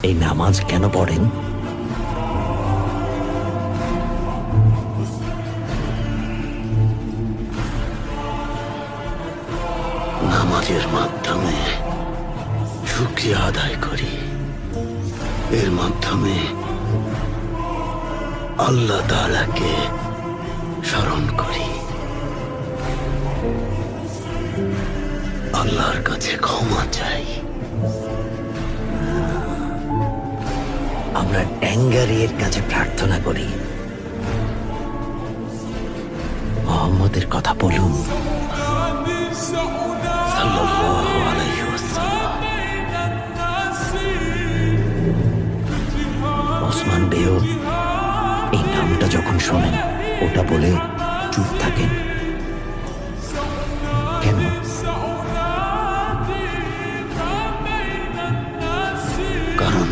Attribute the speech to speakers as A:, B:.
A: এই নামাজ কেন পড়েন?
B: নামাজের মাধ্যমে শুকরিয়া আদায় করি। এর মাধ্যমে আল্লাহ তাআলাকে স্মরণ করি, আল্লাহর কাছে ক্ষমা চাই।
A: আমরা ট্যাঙ্গারির কাছে প্রার্থনা করি, মোহাম্মদের কথা বলুন
B: সাল্লাল্লাহু আলাইহি ওয়াসাল্লাম।
A: ওসমান বেও এই নামটা যখন শোনেন ওটা বলে চুপ থাকেন।